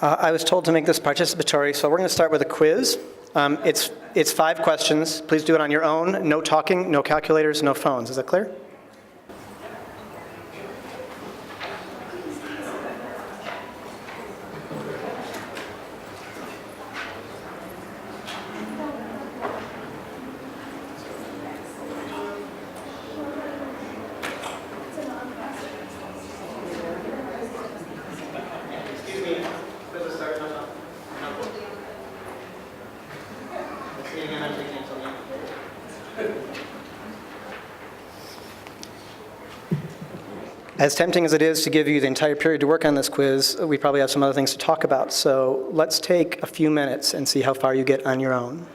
I was told to make this participatory, so we're going to start with a quiz. It's 5 questions. Please do it on your own. No talking, no calculators, no phones. Is that clear? As tempting as it is to give you the entire period to work on this quiz, we probably have some other things to talk about. So let's take a few minutes and see how far you get on your own.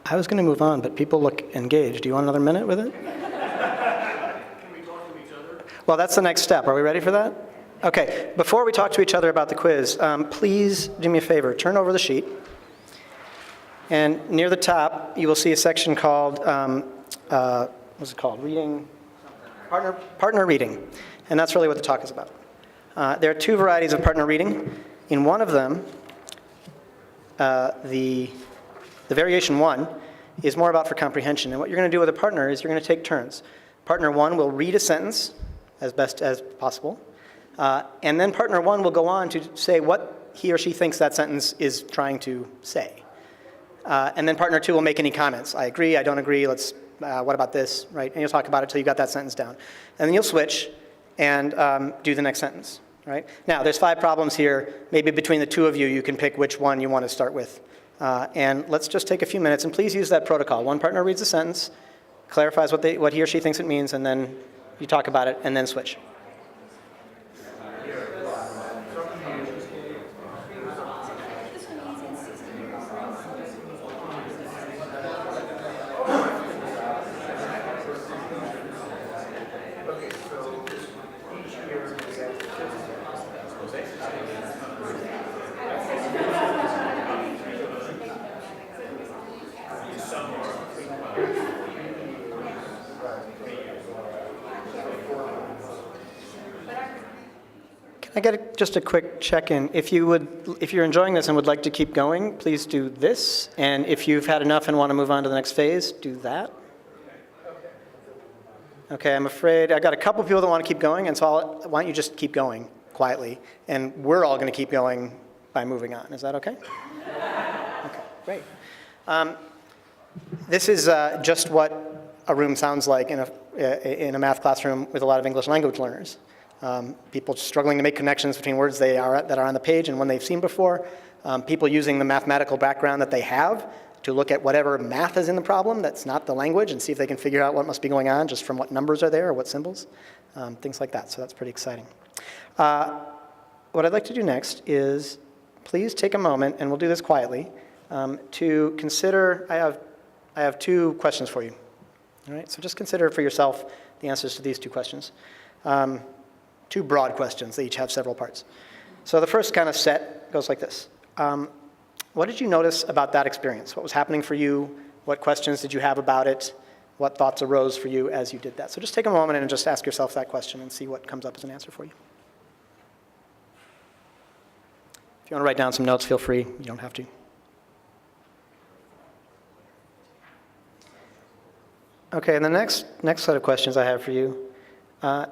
I was going to move on, but people look engaged. Do you want another minute with it? Well, that's the next step. Are we ready for that? Okay, before we talk to each other about the quiz, please do me a favor. Turn over the sheet. And near the top, you will see a section called, what's it called? Reading, partner reading. And that's really what the talk is about. There are 2 varieties of partner reading. In one of them, the variation 1 is more about for comprehension. And what you're going to do with a partner is you're going to take turns. Partner 1 will read a sentence as best as possible. And then partner 1 will go on to say what he or she thinks that sentence is trying to say. And then partner 2 will make any comments. I agree, I don't agree, what about this, right? And you'll talk about it till you got that sentence down. And then you'll switch and do the next sentence, right? Now, there's 5 problems here. Maybe between the 2 of you, you can pick which one you want to start with. And let's just take a few minutes, and please use that protocol. One partner reads a sentence, clarifies what he or she thinks it means, and then you talk about it, and then switch. I get just a quick check-in. If you're enjoying this and would like to keep going, please do this. And if you've had enough and want to move on to the next phase, do that. Okay, I'm afraid I got a couple people that want to keep going, and so why don't you just keep going quietly, and we're all going to keep going by moving on. Is that okay? Okay, great. This is just what a room sounds like in a math classroom with a lot of English language learners. People struggling to make connections between words that are on the page and one they've seen before. People using the mathematical background that they have to look at whatever math is in the problem that's not the language and see if they can figure out what must be going on just from what numbers are there or what symbols, things like that. So that's pretty exciting. What I'd like to do next is please take a moment, and we'll do this quietly, to consider, I have 2 questions for you. All right, so just consider for yourself the answers to these 2 questions. 2 broad questions. They each have several parts. So the first kind of set goes like this. What did you notice about that experience? What was happening for you? What questions did you have about it? What thoughts arose for you as you did that? So just take a moment and just ask yourself that question and see what comes up as an answer for you. If you want to write down some notes, feel free. You don't have to. Okay, and the next set of questions I have for you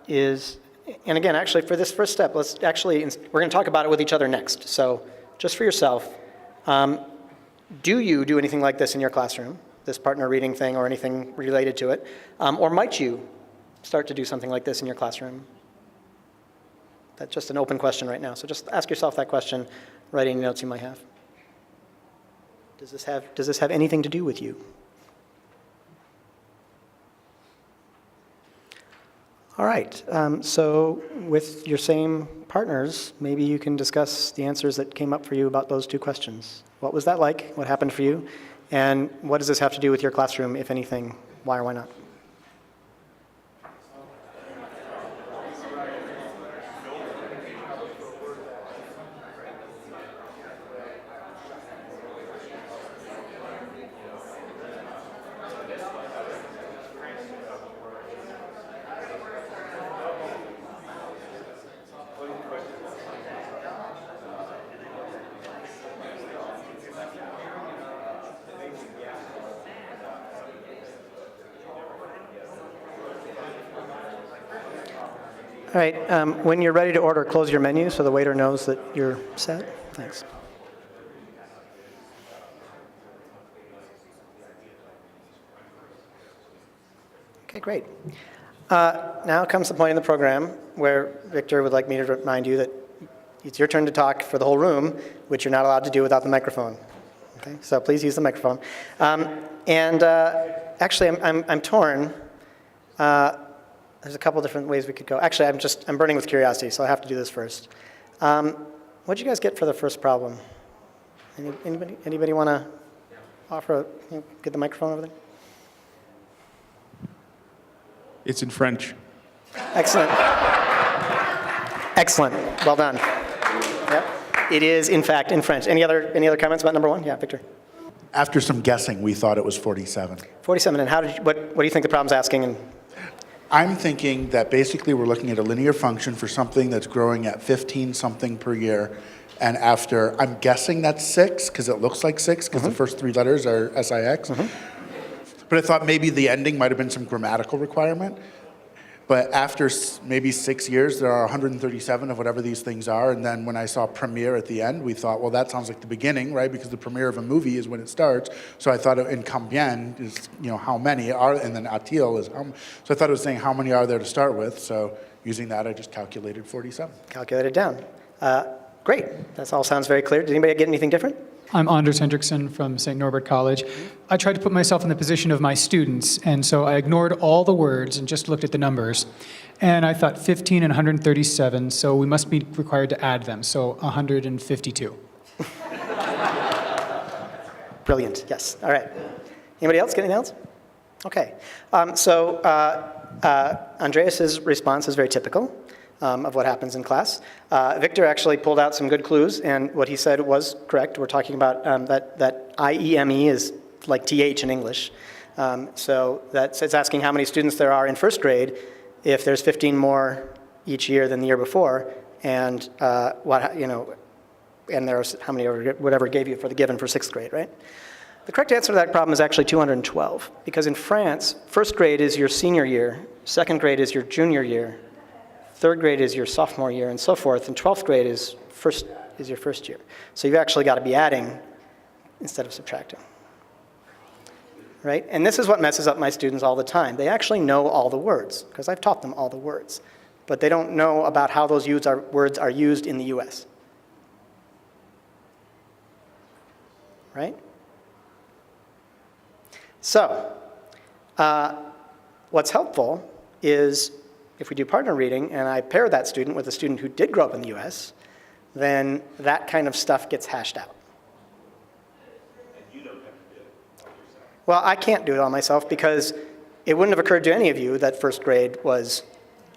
is, and again, actually, for this first step, we're going to talk about it with each other next. So just for yourself, do you do anything like this in your classroom, this partner reading thing or anything related to it? Or might you start to do something like this in your classroom? That's just an open question right now. So just ask yourself that question, write any notes you might have. Does this have anything to do with you? All right, so with your same partners, maybe you can discuss the answers that came up for you about those 2 questions. What was that like? What happened for you? And what does this have to do with your classroom, if anything? Why or why not? All right, when you're ready to order, close your menu so the waiter knows that you're set. Thanks. Okay, great. Now comes the point in the program where Victor would like me to remind you that it's your turn to talk for the whole room, which you're not allowed to do without the microphone. Okay, so please use the microphone. Actually, I'm torn. There's a couple different ways we could go. Actually, I'm burning with curiosity, so I have to do this first. What did you guys get for the first problem? Anybody want to offer? Get the microphone over there. It's in French. Excellent. Excellent. Well done. Yep. It is, in fact, in French. Any other comments about number one? Yeah, Victor. After some guessing, we thought it was 47. 47. And what do you think the problem's asking? And I'm thinking that basically we're looking at a linear function for something that's growing at 15 something per year. And after, I'm guessing that's 6, because it looks like 6, because the first 3 letters are SIX. But I thought maybe the ending might have been some grammatical requirement. But after maybe 6 years, there are 137 of whatever these things are. And then when I saw premiere at the end, we thought, well, that sounds like the beginning, right? Because the premiere of a movie is when it starts. So I thought in combien is, how many are, and then atil is how. So I thought it was saying how many are there to start with. So using that, I just calculated 47. Calculated down. Great. That all sounds very clear. Did anybody get anything different? I'm Anders Hendrickson from St. Norbert College. I tried to put myself in the position of my students, and so I ignored all the words and just looked at the numbers. And I thought 15 and 137, so we must be required to add them, so 152. Brilliant, yes. All right. Anybody else? Get anything else? Okay. Andreas's response is very typical of what happens in class. Victor actually pulled out some good clues, and what he said was correct. We're talking about that IEME is like TH in English. So it's asking how many students there are in first grade if there's 15 more each year than the year before, and and there's how many whatever it gave you for the given for sixth grade, right? The correct answer to that problem is actually 212, because in France, first grade is your senior year, second grade is your junior year, third grade is your sophomore year, and so forth, and 12th grade is your first year. So you've actually got to be adding instead of subtracting, right? And this is what messes up my students all the time. They actually know all the words, because I've taught them all the words, but they don't know about how those words are used in the US, right? So what's helpful is if we do partner reading and I pair that student with a student who did grow up in the US, then that kind of stuff gets hashed out. And you don't have to do it yourself. Well, I can't do it all myself because it wouldn't have occurred to any of you that first grade was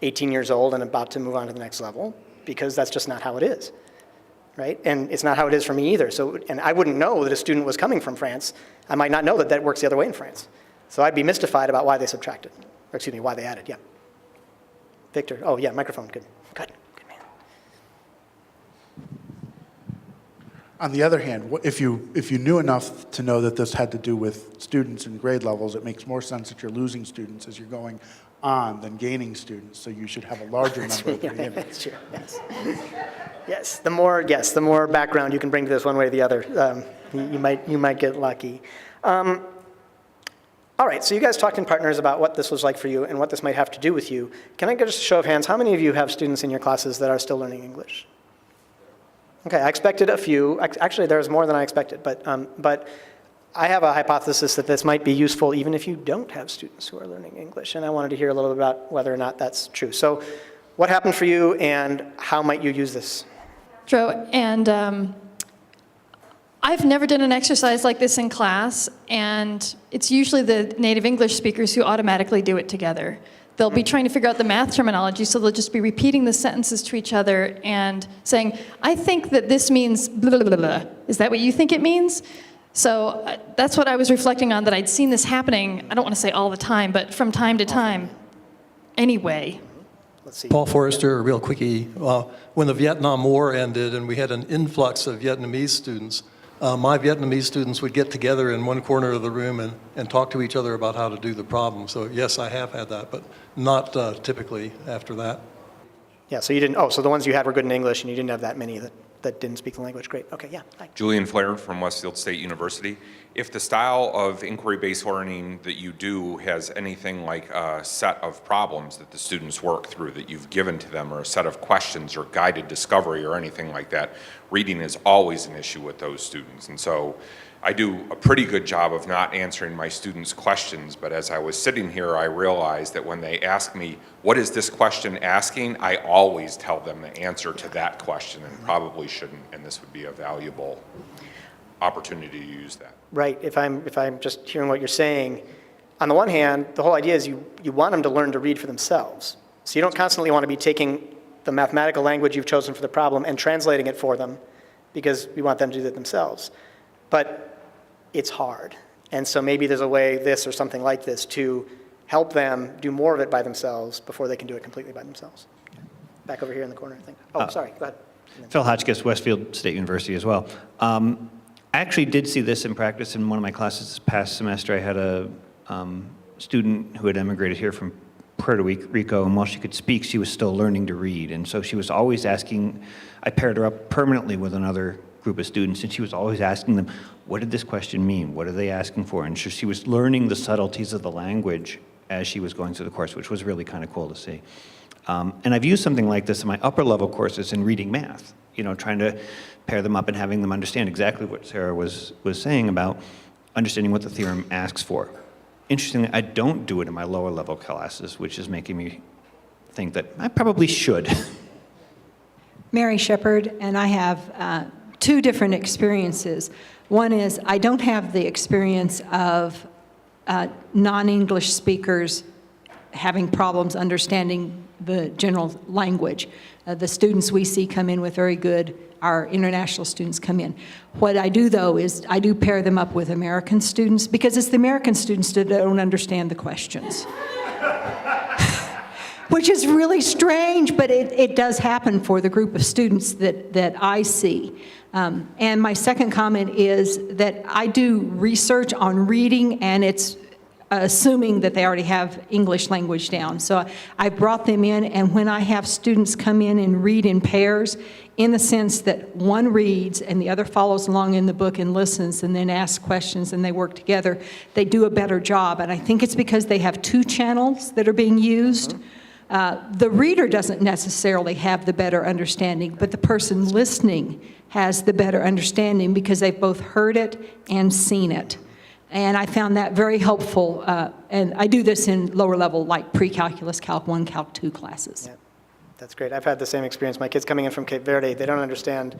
18 years old and about to move on to the next level, because that's just not how it is, right? And it's not how it is for me either. So, and I wouldn't know that a student was coming from France. I might not know that that works the other way in France. So I'd be mystified about why they subtracted, or excuse me, why they added, yeah. Victor, oh yeah, microphone, good man. On the other hand, if you knew enough to know that this had to do with students and grade levels, it makes more sense that you're losing students as you're going on than gaining students. So you should have a larger number at the beginning. That's true, yes. Yes, the more background you can bring to this one way or the other, you might get lucky. All right, so you guys talked in partners about what this was like for you and what this might have to do with you. Can I get just a show of hands? How many of you have students in your classes that are still learning English? Okay, I expected a few. Actually, there's more than I expected, but I have a hypothesis that this might be useful even if you don't have students who are learning English, and I wanted to hear a little bit about whether or not that's true. So what happened for you, and how might you use this? True, and I've never done an exercise like this in class, and it's usually the native English speakers who automatically do it together. They'll be trying to figure out the math terminology, so they'll just be repeating the sentences to each other and saying, I think that this means blah, blah, blah, blah. Is that what you think it means? So that's what I was reflecting on, that I'd seen this happening, I don't want to say all the time, but from time to time. Anyway. Let's see. Paul Forrester, a real quickie. When the Vietnam War ended and we had an influx of Vietnamese students, my Vietnamese students would get together in one corner of the room and talk to each other about how to do the problem. So yes, I have had that, but not typically after that. Yeah, so you didn't, oh, so the ones you had were good in English, and you didn't have that many that didn't speak the language. Great, okay, yeah. Hi. Julian Flair from Westfield State University. If the style of inquiry-based learning that you do has anything like a set of problems that the students work through that you've given to them, or a set of questions or guided discovery or anything like that, reading is always an issue with those students. And so I do a pretty good job of not answering my students' questions, but as I was sitting here, I realized that when they ask me, what is this question asking, I always tell them the answer to that question, and probably shouldn't, and this would be a valuable opportunity to use that. Right, if I'm just hearing what you're saying, on the one hand, the whole idea is you want them to learn to read for themselves. So you don't constantly want to be taking the mathematical language you've chosen for the problem and translating it for them, because we want them to do that themselves. But it's hard. And so maybe there's a way, this or something like this, to help them do more of it by themselves before they can do it completely by themselves. Back over here in the corner, I think. Oh, sorry, go ahead. Phil Hotchkiss, Westfield State University as well. I actually did see this in practice in one of my classes this past semester. I had a student who had emigrated here from Puerto Rico, and while she could speak, she was still learning to read. And so she was always asking, I paired her up permanently with another group of students, and she was always asking them, what did this question mean? What are they asking for? And so she was learning the subtleties of the language as she was going through the course, which was really kind of cool to see. And I've used something like this in my upper level courses in reading math, you know, trying to pair them up and having them understand exactly what Sarah was saying about understanding what the theorem asks for. Interestingly, I don't do it in my lower level classes, which is making me think that I probably should. Mary Shepard, and I have two different experiences. One is I don't have the experience of non-English speakers having problems understanding the general language. The students we see come in with very good, our international students come in. What I do, though, is I do pair them up with American students, because it's the American students that don't understand the questions. Which is really strange, but it does happen for the group of students that I see. And my second comment is that I do research on reading, and it's assuming that they already have English language down. So I brought them in, and when I have students come in and read in pairs, in the sense that one reads and the other follows along in the book and listens and then asks questions and they work together, they do a better job. And I think it's because they have two channels that are being used. The reader doesn't necessarily have the better understanding, but the person listening has the better understanding because they've both heard it and seen it. And I found that very helpful. And I do this in lower level, like pre-calculus, Calc 1, Calc 2 classes. Yeah, that's great. I've had the same experience. My kids coming in from Cape Verde, they don't understand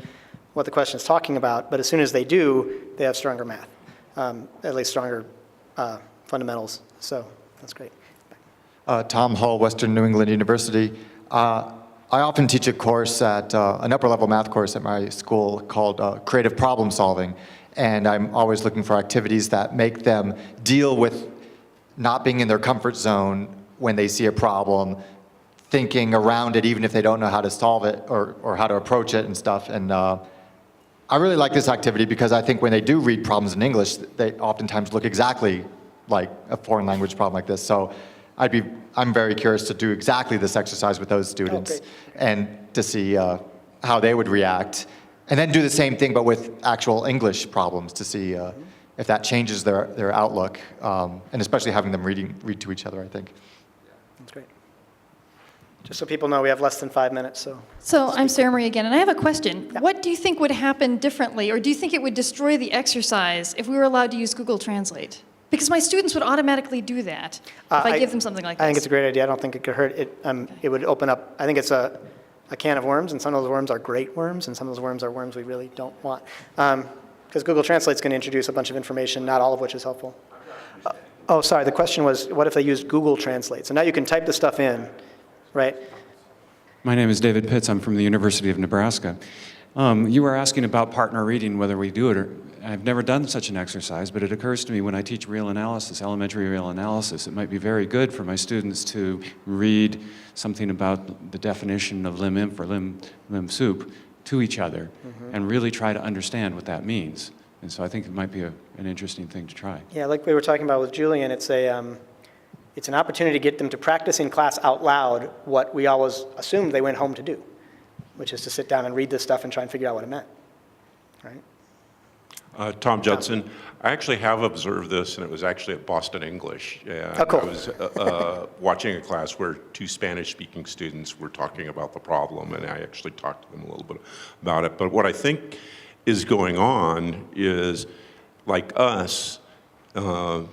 what the question is talking about, but as soon as they do, they have stronger math, at least stronger fundamentals. So that's great. Tom Hull, Western New England University. I often teach a course at an upper level math course at my school called Creative Problem Solving. And I'm always looking for activities that make them deal with not being in their comfort zone when they see a problem, thinking around it even if they don't know how to solve it or how to approach it and stuff. And I really like this activity because I think when they do read problems in English, they oftentimes look exactly like a foreign language problem like this. So I'm very curious to do exactly this exercise with those students and to see how they would react. And then do the same thing, but with actual English problems to see if that changes their outlook, and especially having them read to each other, I think. That's great. Just so people know, we have less than 5 minutes, So I'm Sarah Marie again, and I have a question. Yeah. What do you think would happen differently, or do you think it would destroy the exercise if we were allowed to use Google Translate? Because my students would automatically do that if I give them something like this. I think it's a great idea. I don't think it could hurt. It would open up, I think it's a can of worms, and some of those worms are great worms, and some of those worms are worms we really don't want. Because Google Translate's going to introduce a bunch of information, not all of which is helpful. Oh, sorry, the question was, what if they used Google Translate? So now you can type the stuff in, right? My name is David Pitts. I'm from the University of Nebraska. You were asking about partner reading, whether we do it or... I've never done such an exercise, but it occurs to me when I teach real analysis, elementary real analysis, it might be very good for my students to read something about the definition of lim inf or lim sup to each other and really try to understand what that means. And so I think it might be an interesting thing to try. Yeah, like we were talking about with Julian, it's It's an opportunity to get them to practice in class out loud what we always assumed they went home to do, which is to sit down and read this stuff and try and figure out what it meant, right? Tom Judson, I actually have observed this, and it was actually at Boston English. And Oh, cool. I was watching a class where two Spanish-speaking students were talking about the problem, and I actually talked to them a little bit about it. But what I think is going on is, like us,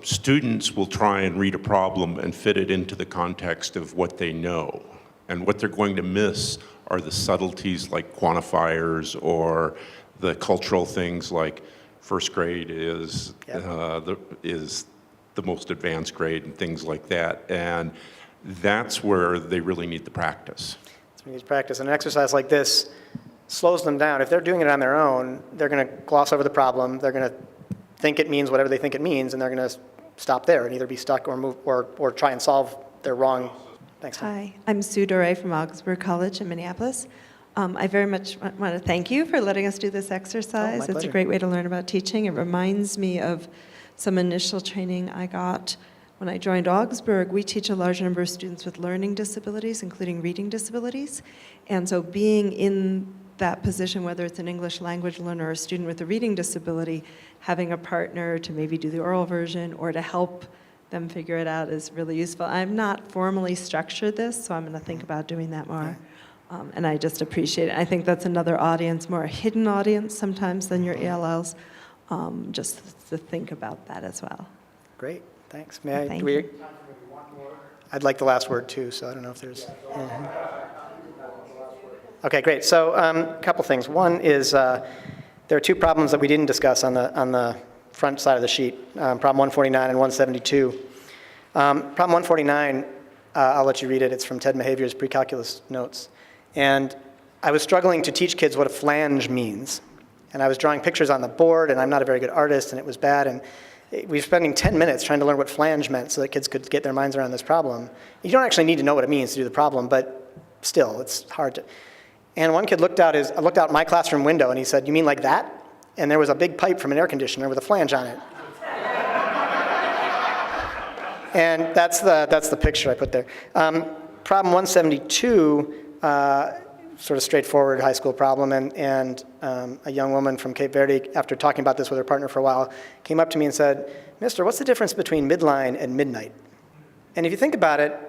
students will try and read a problem and fit it into the context of what they know. And what they're going to miss are the subtleties like quantifiers or the cultural things like first grade is the most advanced grade and things like that. And that's where they really need the practice. So we need practice. And an exercise like this slows them down. If they're doing it on their own, they're going to gloss over the problem. They're going to think it means whatever they think it means, and they're going to stop there and either be stuck or move or try and solve their wrong. Thanks. Tom. Hi, I'm Sue Doré from Augsburg College in Minneapolis. I very much want to thank you for letting us do this exercise. It's a pleasure. great way to learn about teaching. It reminds me of some initial training I got when I joined Augsburg. We teach a large number of students with learning disabilities, including reading disabilities. And so being in that position, whether it's an English language learner or a student with a reading disability, having a partner to maybe do the oral version or to help them figure it out is really useful. I've not formally structured this, so I'm going to think about doing that more. And I just appreciate it. I think that's another audience, more a hidden audience sometimes than your ELLs, just to think about that as well. Great, thanks. May I? Thank do we, you. I'd like the last word too, so I don't know if there's. Okay, great. So a couple things. One is there are two problems that we didn't discuss on the front side of the sheet, problem 149 and 172. Problem 149, I'll let you read it. It's from Ted Mahavier's pre-calculus notes. And I was struggling to teach kids what a flange means. And I was drawing pictures on the board, and I'm not a very good artist, and it was bad. And we were spending 10 minutes trying to learn what flange meant so that kids could get their minds around this problem. You don't actually need to know what it means to do the problem, but still, it's hard to. And one kid looked out my classroom window, and he said, "You mean like that?" And there was a big pipe from an air conditioner with a flange on it. And that's the picture I put there. Problem 172, sort of straightforward high school problem, and a young woman from Cape Verde, after talking about this with her partner for a while, came up to me and said, "Mister, what's the difference between midline and midnight?" And if you think about it,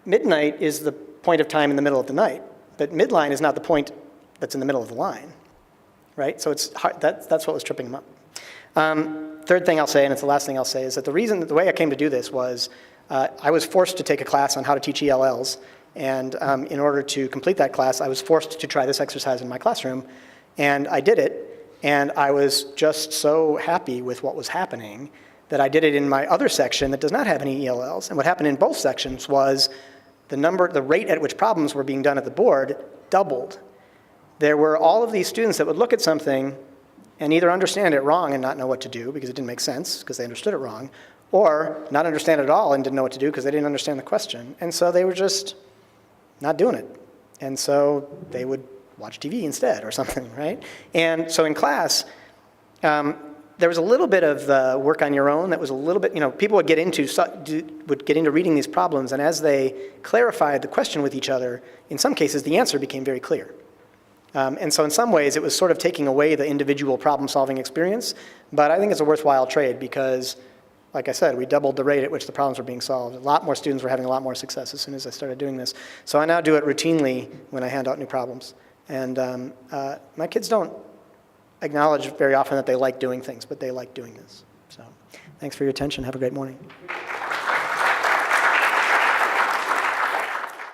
midnight is the point of time in the middle of the night, but midline is not the point that's in the middle of the line, right? So it's hard, that's what was tripping him up. Third thing I'll say, and it's the last thing I'll say, is that the way I came to do this was I was forced to take a class on how to teach ELLs, and in order to complete that class, I was forced to try this exercise in my classroom, and I did it, and I was just so happy with what was happening that I did it in my other section that does not have any ELLs. And what happened in both sections was the rate at which problems were being done at the board doubled. There were all of these students that would look at something and either understand it wrong and not know what to do because it didn't make sense because they understood it wrong, or not understand it at all and didn't know what to do because they didn't understand the question. And so they were just not doing it. And so they would watch TV instead or something, right? And so in class, there was a little bit of work on your own that was a little bit, people would get into reading these problems, and as they clarified the question with each other, in some cases the answer became very clear. And so in some ways it was sort of taking away the individual problem-solving experience, but I think it's a worthwhile trade because, like I said, we doubled the rate at which the problems were being solved. A lot more students were having a lot more success as soon as I started doing this. So I now do it routinely when I hand out new problems. And my kids don't acknowledge very often that they like doing things, but they like doing this. So thanks for your attention. Have a great morning.